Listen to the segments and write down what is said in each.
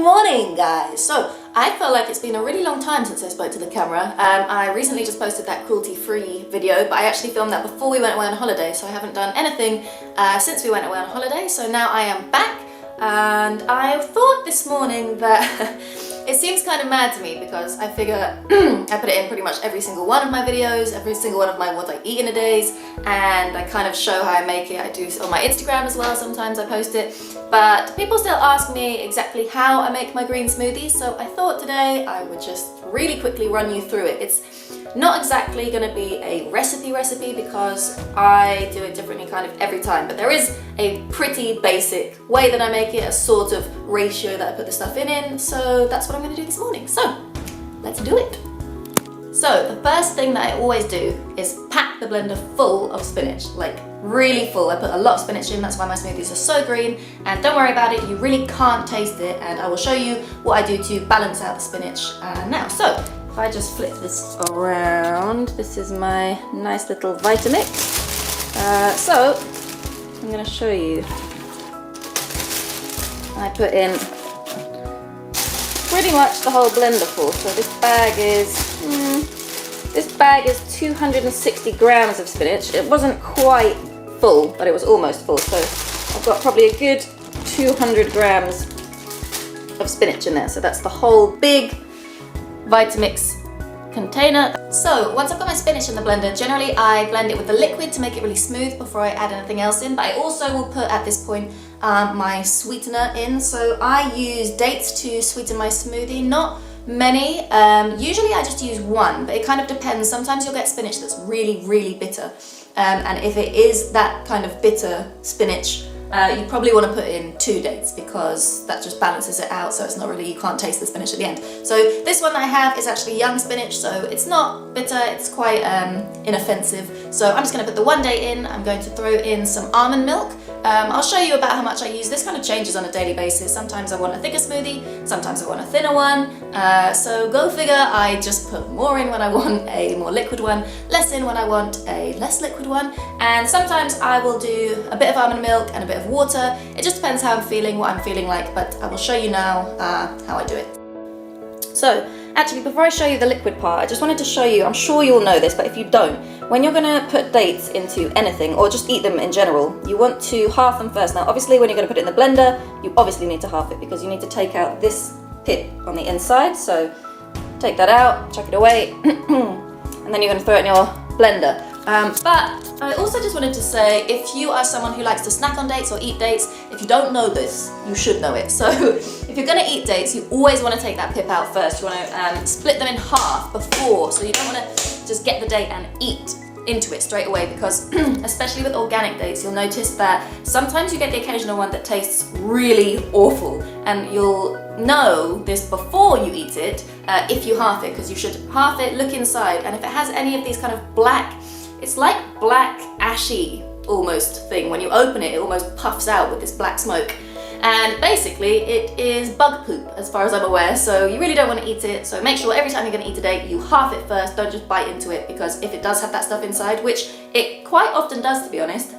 Good morning, guys. So I feel like it's been a really long time since I spoke to the camera. I recently just posted that cruelty-free video, but I actually filmed that before we went away on holiday, so I haven't done anything since we went away on holiday. So now I am back, and I thought this morning that it seems kind of mad to me because I figure I put it in pretty much every single one of my videos, every single one of my what I eat in a days, and I kind of show how I make it. I do on my Instagram as well, sometimes I post it, but people still ask me exactly how I make my green smoothies, so I thought today I would just really quickly run you through it. It's not exactly going to be a recipe because I do it differently kind of every time, but there is a pretty basic way that I make it, a sort of ratio that I put the stuff in, so that's what I'm going to do this morning. So let's do it. So the first thing that I always do is pack the blender full of spinach, like really full. I put a lot of spinach in, that's why my smoothies are so green, and don't worry about it, you really can't taste it, and I will show you what I do to balance out the spinach now. So if I just flip this around, this is my nice little Vitamix. So I'm going to show you. I put in pretty much the whole blender full. So this bag is 260 grams of spinach. It wasn't quite full, but it was almost full. So I've got probably a good 200 grams of spinach in there. So that's the whole big Vitamix container. So once I've got my spinach in the blender, generally I blend it with the liquid to make it really smooth before I add anything else in, but I also will put at this point my sweetener in. So I use dates to sweeten my smoothie, not many. Usually I just use one, but it kind of depends. Sometimes you'll get spinach that's really bitter, and if it is that kind of bitter spinach, you probably want to put in 2 dates because that just balances it out, so it's not really, you can't taste the spinach at the end. So this one that I have is actually young spinach, so it's not bitter, it's quite inoffensive. So I'm just going to put the 1 day in. I'm going to throw in some almond milk. I'll show you about how much I use. This kind of changes on a daily basis. Sometimes I want a thicker smoothie, sometimes I want a thinner one. So go figure, I just put more in when I want a more liquid one, less in when I want a less liquid one. And sometimes I will do a bit of almond milk and a bit of water. It just depends how I'm feeling, what I'm feeling like, but I will show you now how I do it. So actually, before I show you the liquid part, I just wanted to show you, I'm sure you all know this, but if you don't, when you're going to put dates into anything, or just eat them in general, you want to half them first. Now obviously when you're going to put it in the blender, you obviously need to half it because you need to take out this pit on the inside. So take that out, chuck it away, and then you're going to throw it in your blender. But I also just wanted to say, if you are someone who likes to snack on dates or eat dates, if you don't know this, you should know it. So if you're going to eat dates, you always want to take that pip out first. You want to split them in half before, so you don't want to just get the date and eat into it straight away, because especially with organic dates, you'll notice that sometimes you get the occasional one that tastes really awful, and you'll know this before you eat it if you half it, because you should half it, look inside, and if it has any of these kind of black, it's like black ashy almost thing. When you open it, it almost puffs out with this black smoke. And basically it is bug poop as far as I'm aware, so you really don't want to eat it. So make sure every time you're going to eat a date, you half it first, don't just bite into it, because if it does have that stuff inside, which it quite often does to be honest,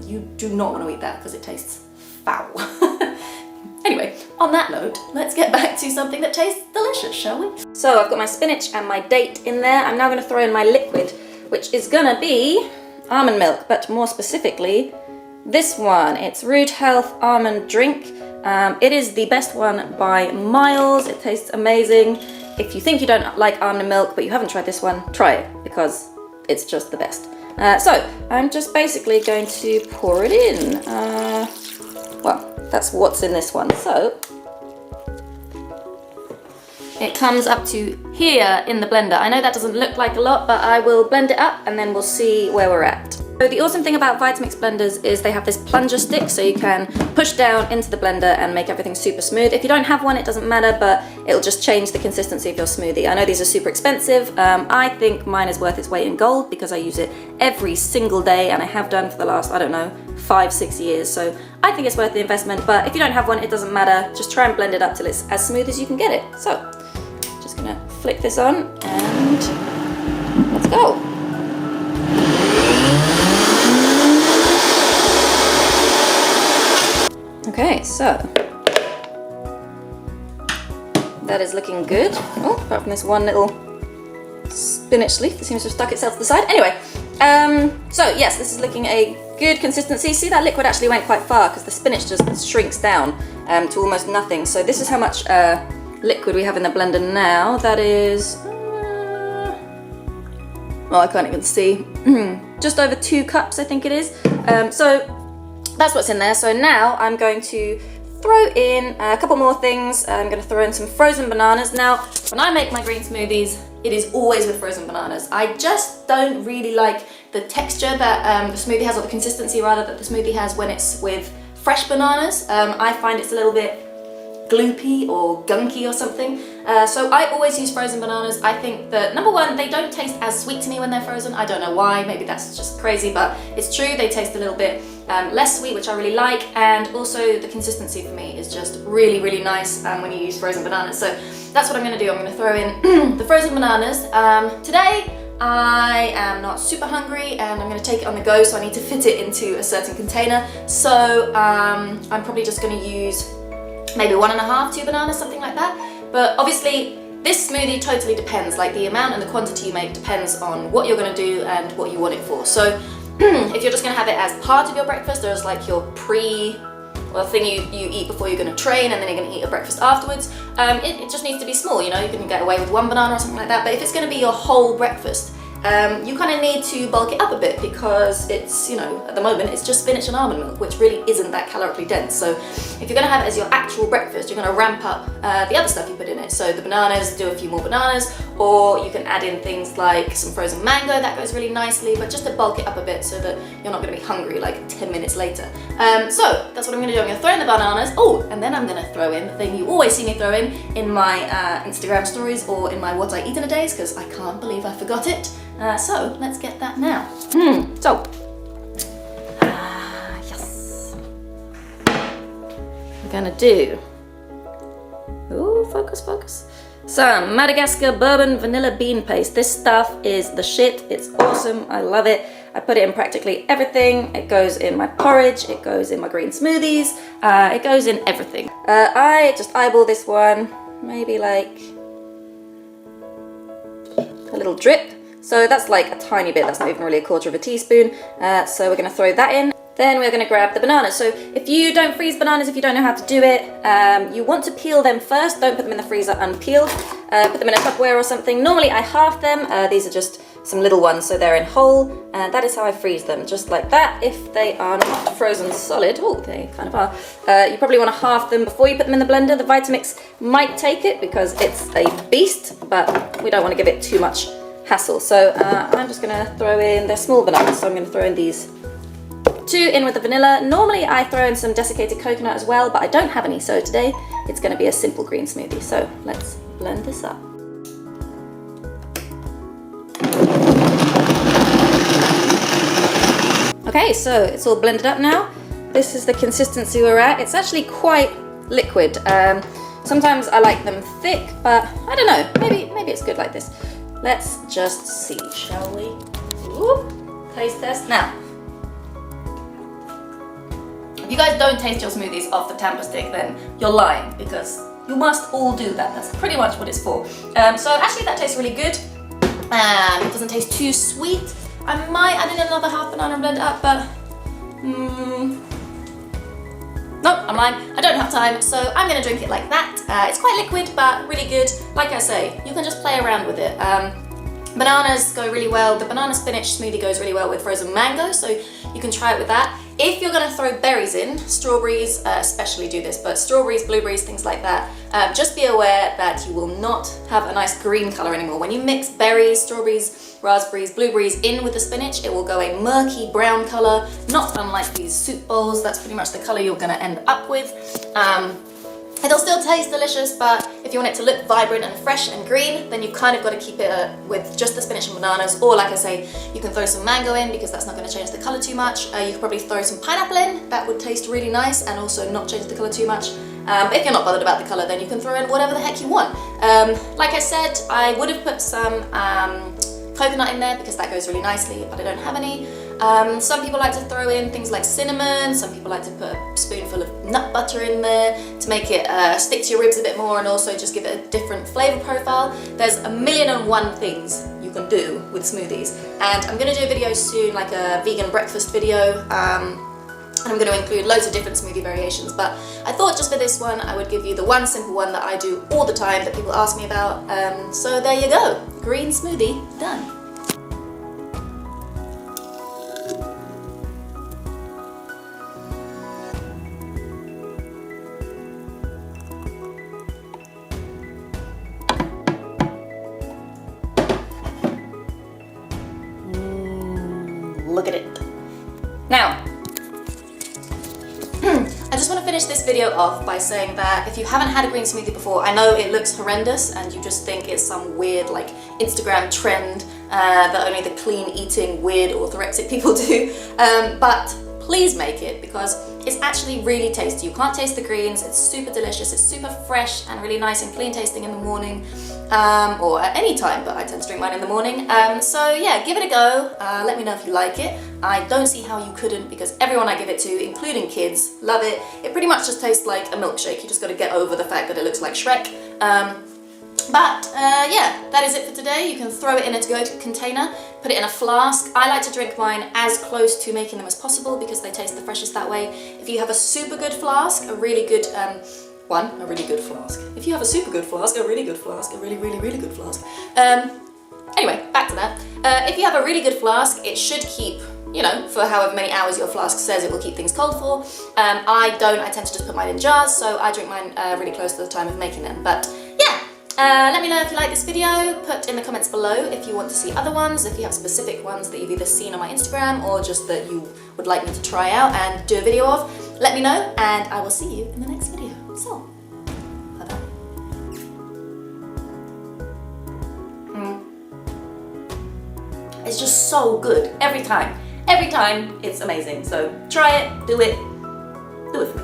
you do not want to eat that because it tastes foul. Anyway, on that note, let's get back to something that tastes delicious, shall we? So I've got my spinach and my date in there. I'm now going to throw in my liquid, which is gonna be almond milk, but more specifically this one. It's Root Health Almond Drink. It is the best one by miles. It tastes amazing. If you think you don't like almond milk but you haven't tried this one, try it because it's just the best. So I'm just basically going to pour it in. Well, that's what's in this one. So it comes up to here in the blender. I know that doesn't look like a lot, but I will blend it up and then we'll see where we're at. So the awesome thing about Vitamix blenders is they have this plunger stick, so you can push down into the blender and make everything super smooth. If you don't have one, it doesn't matter, but it'll just change the consistency of your smoothie. I know these are super expensive. I think mine is worth its weight in gold because I use it every single day, and I have done for the last, I don't know, 5-6 years. So I think it's worth the investment, but if you don't have one, it doesn't matter. Just try and blend it up till it's as smooth as you can get it. So just gonna flick this on and let's go. Okay, so that is looking good. Oh, apart from this one little spinach leaf that seems to have stuck itself to the side. Anyway, so yes, this is looking a good consistency. See, that liquid actually went quite far because the spinach just shrinks down to almost nothing. So this is how much liquid we have in the blender now. That is, well, I can't even see. Just over 2 cups, I think it is. So that's what's in there. So now I'm going to throw in a couple more things. I'm going to throw in some frozen bananas. Now, when I make my green smoothies, it is always with frozen bananas. I just don't really like the texture that the smoothie has, or the consistency rather, that the smoothie has when it's with fresh bananas. I find it's a little bit gloopy or gunky or something. So I always use frozen bananas. I think that, number one, they don't taste as sweet to me when they're frozen. I don't know why, maybe that's just crazy, but it's true, they taste a little bit less sweet, which I really like, and also the consistency for me is just really, really nice when you use frozen bananas. So that's what I'm gonna do. I'm gonna throw in the frozen bananas. Today, I am not super hungry and I'm going to take it on the go, so I need to fit it into a certain container. So I'm probably just going to use maybe 1.5, 2 bananas, something like that. But obviously this smoothie totally depends, like the amount and the quantity you make depends on what you're going to do and what you want it for. So if you're just going to have it as part of your breakfast, or as like your thing you eat before you're going to train, and then you're going to eat a breakfast afterwards, it just needs to be small, you know, you can get away with 1 banana or something like that. But if it's going to be your whole breakfast, you kind of need to bulk it up a bit, because it's, you know, at the moment it's just spinach and almond milk, which really isn't that calorically dense. So if you're going to have it as your actual breakfast, you're going to ramp up the other stuff you put in it. So the bananas, do a few more bananas, or you can add in things like some frozen mango, that goes really nicely, but just to bulk it up a bit so that you're not going to be hungry like 10 minutes later. So that's what I'm going to do. I'm going to throw in the bananas. Oh, and then I'm going to throw in the thing you always see me throw in my Instagram stories or in my what I eat in a days, because I can't believe I forgot it. So let's get that now. So, yes. I'm gonna do, ooh, focus, some Madagascar bourbon vanilla bean paste. This stuff is the shit. It's awesome. I love it. I put it in practically everything. It goes in my porridge. It goes in my green smoothies. It goes in everything. I just eyeball this one, maybe like a little drip. So that's like a tiny bit, that's not even really 1/4 teaspoon. So we're gonna throw that in. Then we're gonna grab the bananas. So if you don't freeze bananas, if you don't know how to do it, you want to peel them first. Don't put them in the freezer unpeeled. Put them in a Tupperware or something. Normally I halve them. These are just some little ones, so they're in whole. That is how I freeze them, just like that. If they are not frozen solid, oh, they kind of are. You probably want to halve them before you put them in the blender. The Vitamix might take it because it's a beast, but we don't want to give it too much hassle. So I'm just gonna throw in, they're small bananas, so I'm gonna throw in these 2 in with the vanilla. Normally I throw in some desiccated coconut as well, but I don't have any, so today it's gonna be a simple green smoothie. So let's blend this up. Okay, so it's all blended up now. This is the consistency we're at. It's actually quite liquid. Sometimes I like them thick, but I don't know, maybe it's good like this. Let's just see, shall we? Ooh, taste test. Now, if you guys don't taste your smoothies off the Tampa stick, then you're lying, because you must all do that. That's pretty much what it's for. So actually that tastes really good. It doesn't taste too sweet. I might add in another half banana and blend it up, but nope, I'm lying. I don't have time, so I'm gonna drink it like that. It's quite liquid, but really good. Like I say, you can just play around with it. Bananas go really well. The banana spinach smoothie goes really well with frozen mango, so you can try it with that. If you're gonna throw berries in, strawberries especially do this, but strawberries, blueberries, things like that, just be aware that you will not have a nice green color anymore. When you mix berries, strawberries, raspberries, blueberries in with the spinach, it will go a murky brown color, not unlike these soup bowls. That's pretty much the color you're gonna end up with. It'll still taste delicious, but if you want it to look vibrant and fresh and green, then you've kind of got to keep it with just the spinach and bananas, or like I say, you can throw some mango in because that's not going to change the color too much. You could probably throw some pineapple in, that would taste really nice and also not change the color too much. But if you're not bothered about the color, then you can throw in whatever the heck you want. Like I said, I would have put some coconut in there because that goes really nicely, but I don't have any. Some people like to throw in things like cinnamon, some people like to put a spoonful of nut butter in there to make it stick to your ribs a bit more and also just give it a different flavour profile. There's 1,000,001 things you can do with smoothies, and I'm going to do a video soon, like a vegan breakfast video, and I'm going to include loads of different smoothie variations, but I thought just for this one I would give you the one simple one that I do all the time that people ask me about, so there you go, green smoothie done. Look at it. Now, I just want to finish this video off by saying that if you haven't had a green smoothie before, I know it looks horrendous and you just think it's some weird like Instagram trend that only the clean eating weird orthorexic people do, but please make it because it's actually really tasty. You can't taste the greens, it's super delicious, it's super fresh and really nice and clean tasting in the morning, or at any time, but I tend to drink mine in the morning. So yeah, give it a go, let me know if you like it. I don't see how you couldn't because everyone I give it to, including kids, love it. It pretty much just tastes like a milkshake, you just got to get over the fact that it looks like Shrek. Yeah, that is it for today. You can throw it in a to-go container, put it in a flask. I like to drink mine as close to making them as possible because they taste the freshest that way. If you have a super good flask, a really good a really good flask. If you have a super good flask, a really good flask, a really good flask. Anyway, back to that. If you have a really good flask, it should keep, you know, for however many hours your flask says it will keep things cold for. I don't, I tend to just put mine in jars, so I drink mine really close to the time of making them. But yeah, let me know if you like this video, put in the comments below if you want to see other ones, if you have specific ones that you've either seen on my Instagram or just that you would like me to try out and do a video of. Let me know and I will see you in the next video. So, bye-bye. It's just so good every time. Every time it's amazing. So try it, do it for me.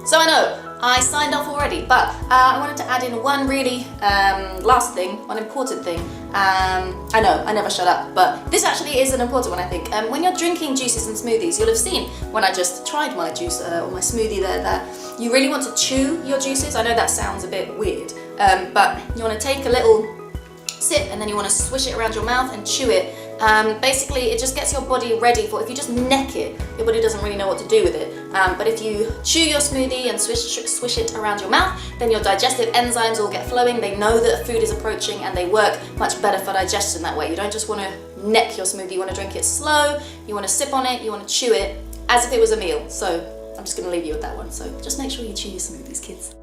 So I know I signed off already, but I wanted to add in one really last thing, one important thing. I know, I never shut up, but this actually is an important one, I think. When you're drinking juices and smoothies, you'll have seen when I just tried my juice or my smoothie there that you really want to chew your juices. I know that sounds a bit weird, but you want to take a little sip and then you want to swish it around your mouth and chew it. Basically, it just gets your body ready for, if you just neck it, your body doesn't really know what to do with it. But if you chew your smoothie and swish it around your mouth, then your digestive enzymes all get flowing. They know that food is approaching and they work much better for digestion that way. You don't just want to neck your smoothie, you want to drink it slow, you want to sip on it, you want to chew it as if it was a meal. So I'm just going to leave you with that one. So just make sure you chew your smoothies, kids.